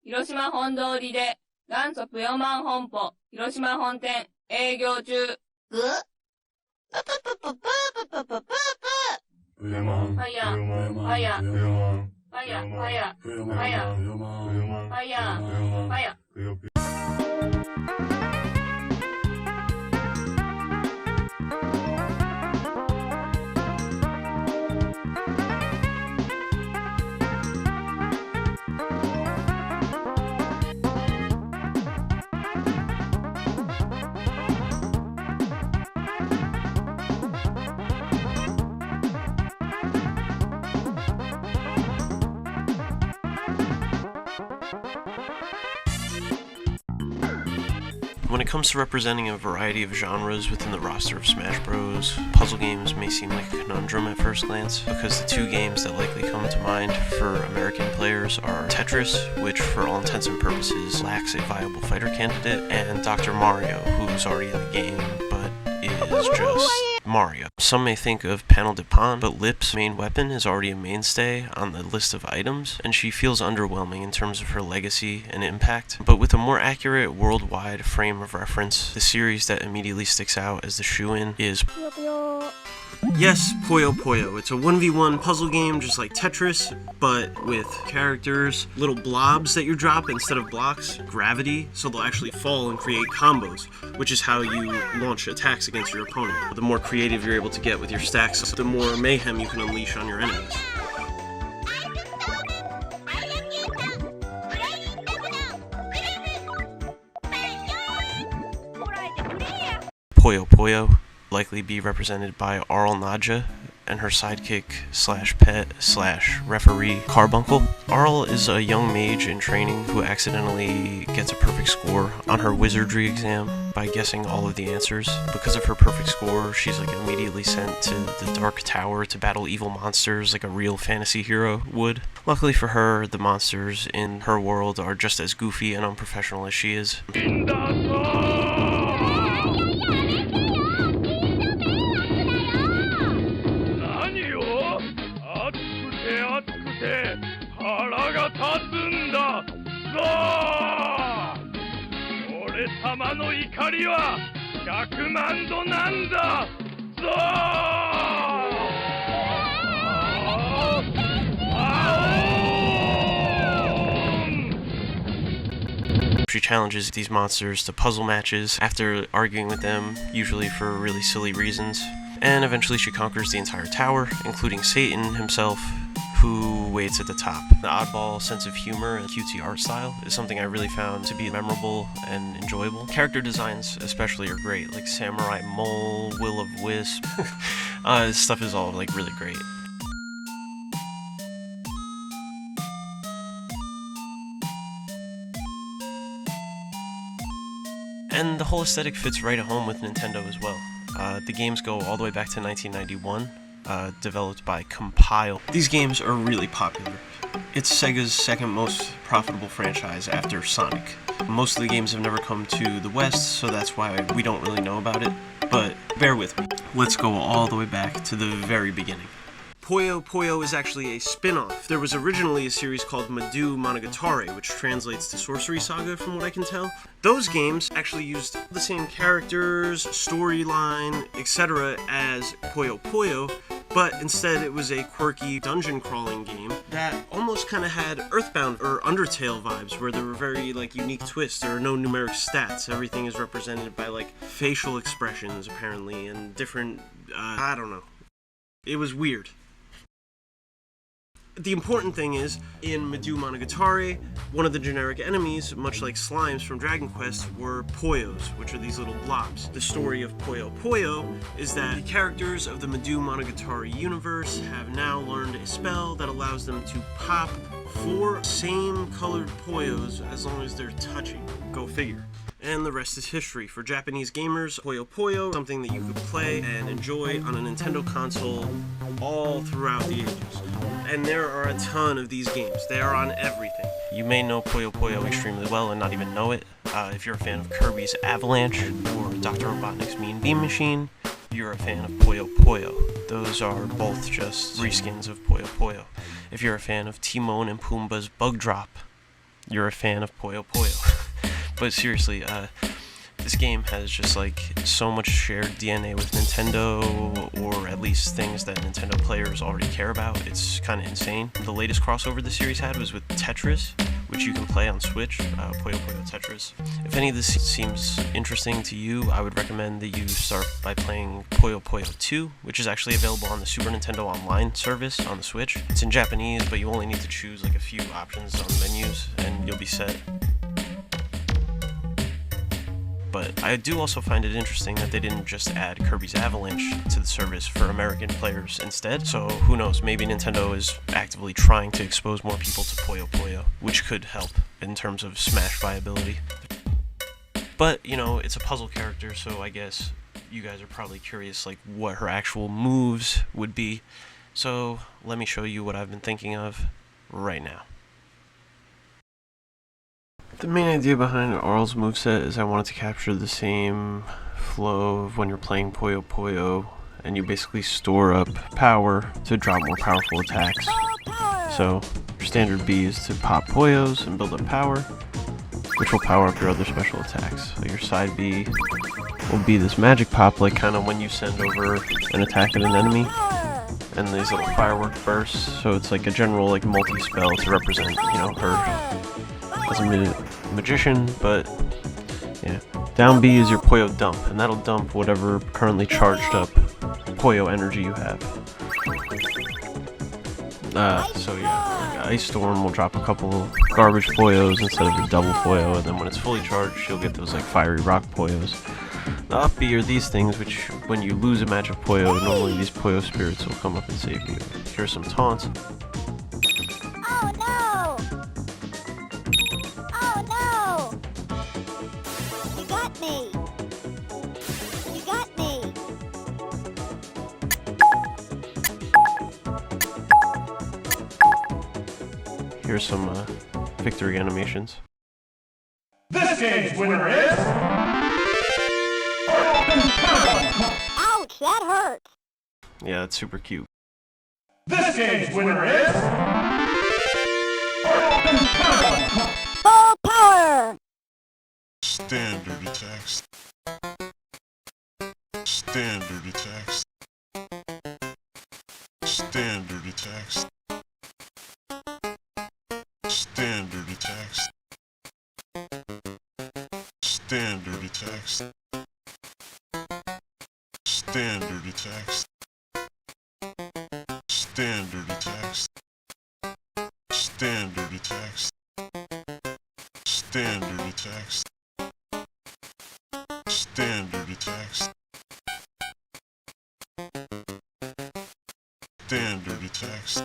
広島本通りで元祖ぷよまん本舗広島本店営業中。ぐぷぷぷぷぷぷぷぷぷぷやまん。はや。はや。はや。はや。はや。はや。はや。When it comes to representing a variety of genres within the roster of Smash Bros., puzzle games may seem like a conundrum at first glance, because the two games that likely come to mind for American players are Tetris, which for all intents and purposes lacks a viable fighter candidate, and Dr. Mario, who's already in the game, but is just Mario. Some may think of Panel de Pon, but Lip's main weapon is already a mainstay on the list of items, and she feels underwhelming in terms of her legacy and impact. But with a more accurate worldwide frame of reference, the series that immediately sticks out as the shoe-in is Puyo Puyo. Yes, Puyo Puyo. It's a 1v1 puzzle game just like Tetris, but with characters, little blobs that you drop instead of blocks, gravity, so they'll actually fall and create combos, which is how you launch attacks against your opponent. The more creative you're able to get with your stacks, the more mayhem you can unleash on your enemies. Puyo Puyo likely be represented by Arle Nadja and her sidekick slash pet slash referee Carbuncle. Arle is a young mage in training who accidentally gets a perfect score on her wizardry exam by guessing all of the answers. Because of her perfect score, she's like immediately sent to the Dark Tower to battle evil monsters like a real fantasy hero would. Luckily for her, the monsters in her world are just as goofy and unprofessional as she is. She challenges these monsters to puzzle matches after arguing with them, usually for really silly reasons, and eventually she conquers the entire tower, including Satan himself, who waits at the top. The oddball sense of humor and cutesy art style is something I really found to be memorable and enjoyable. Character designs especially are great, like Samurai Mole, Will-o-wisp. This stuff is all like really great. And the whole aesthetic fits right at home with Nintendo as well. The games go all the way back to 1991. Developed by Compile. These games are really popular. It's Sega's second most profitable franchise after Sonic. Most of the games have never come to the West, so that's why we don't really know about it, but bear with me. Let's go all the way back to the very beginning. Puyo Puyo is actually a spin-off. There was originally a series called Madu Monogatari, which translates to Sorcery Saga from what I can tell. Those games actually used the same characters, storyline, etc. as Puyo Puyo, but instead it was a quirky dungeon crawling game that almost kind of had Earthbound or Undertale vibes, where there were very like unique twists. There are no numeric stats. Everything is represented by like facial expressions apparently and different, I don't know. It was weird. The important thing is, in Madu Monogatari, one of the generic enemies, much like slimes from Dragon Quest, were Poyos, which are these little blobs. The story of Puyo Puyo is that the characters of the Madu Monogatari universe have now learned a spell that allows them to pop 4 same-colored Poyos as long as they're touching. Go figure. And the rest is history. For Japanese gamers, Puyo Puyo is something that you could play and enjoy on a Nintendo console all throughout the ages. And there are a ton of these games. They are on everything. You may know Puyo Puyo extremely well and not even know it. If you're a fan of Kirby's Avalanche or Dr. Robotnik's Mean Bean Machine, you're a fan of Puyo Puyo. Those are both just reskins of Puyo Puyo. If you're a fan of Timon and Pumbaa's Bug Drop, you're a fan of Puyo Puyo. But seriously, this game has just like so much shared DNA with Nintendo, or at least things that Nintendo players already care about. It's kind of insane. The latest crossover the series had was with Tetris, which you can play on Switch, Puyo Puyo Tetris. If any of this seems interesting to you, I would recommend that you start by playing Puyo Puyo 2, which is actually available on the Super Nintendo Online service on the Switch. It's in Japanese, but you only need to choose like a few options on the menus, and you'll be set. But I do also find it interesting that they didn't just add Kirby's Avalanche to the service for American players instead. So who knows, maybe Nintendo is actively trying to expose more people to Puyo Puyo, which could help in terms of Smash viability. But, you know, it's a puzzle character, so I guess you guys are probably curious like what her actual moves would be. So let me show you what I've been thinking of right now. The main idea behind Arle's moveset is I wanted to capture the same flow of when you're playing Puyo Puyo, and you basically store up power to drop more powerful attacks. So your standard B is to pop Puyos and build up power, which will power up your other special attacks. So your side B will be this magic pop, like kind of when you send over an attack at an enemy, and these little firework bursts. So it's like a general like multi-spell to represent, you know, her as a magician. But yeah, down B is your Puyo dump, and that'll dump whatever currently charged up Puyo energy you have. So yeah, like Ice Storm will drop a couple garbage Puyos instead of your double Puyo, and then when it's fully charged, you'll get those like fiery rock Puyos. The up B are these things, which when you lose a match of Puyo, normally these Puyo spirits will come up and save you. Here's some taunts. Oh no! Oh no! You got me! You got me! Here's some victory animations. This game's winner is... Ouch, that hurt! Yeah, it's super cute. This game's winner is... Full power! Standard attacks. Standard attacks. Standard attacks. Standard attacks. Standard attacks. Standard attacks. Standard attacks. Standard attacks. Standard attacks. Standard attacks. Standard attacks.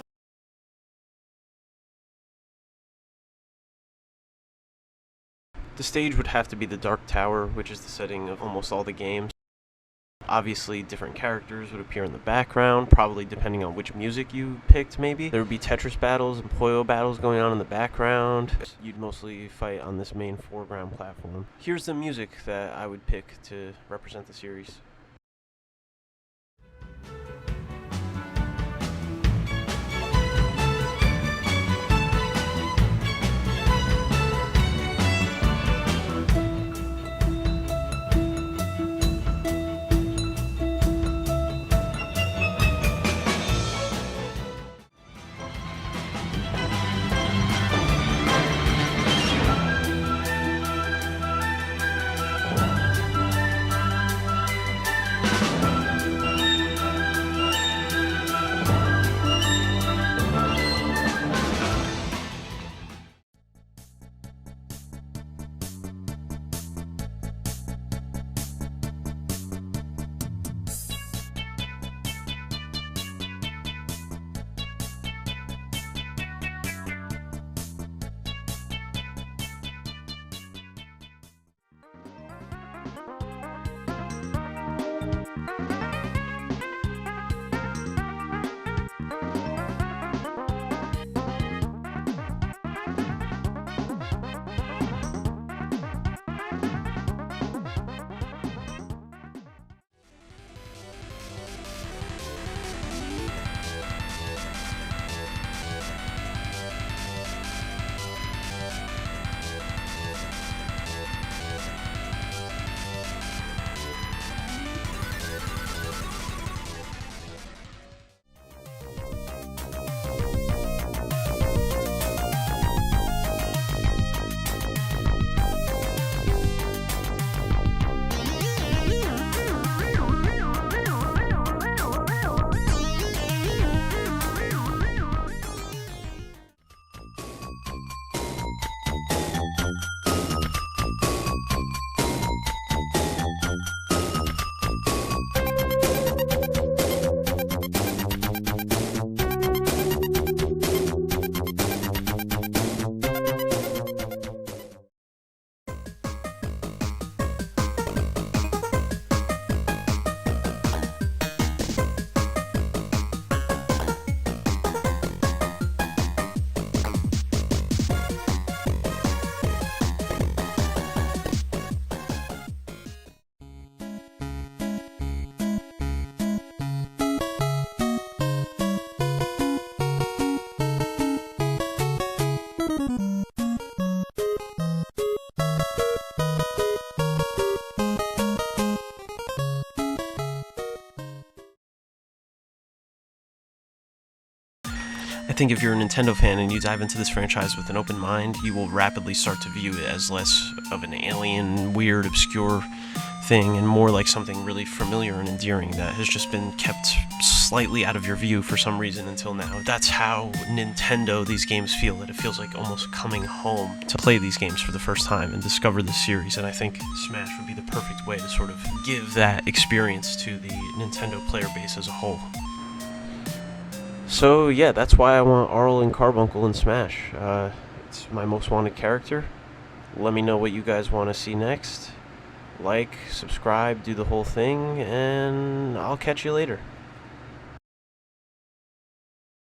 The stage would have to be the Dark Tower, which is the setting of almost all the games. Obviously, different characters would appear in the background, probably depending on which music you picked, maybe. There would be Tetris battles and Puyo battles going on in the background. You'd mostly fight on this main foreground platform. Here's the music that I would pick to represent the series. I think if you're a Nintendo fan and you dive into this franchise with an open mind, you will rapidly start to view it as less of an alien, weird, obscure thing and more like something really familiar and endearing that has just been kept slightly out of your view for some reason until now. That's how Nintendo these games feel, that it feels like almost coming home to play these games for the first time and discover this series, and I think Smash would be the perfect way to sort of give that experience to the Nintendo player base as a whole. So yeah, that's why I want Arle and Carbuncle in Smash. It's my most wanted character. Let me know what you guys want to see next. Like, subscribe, do the whole thing, and I'll catch you later.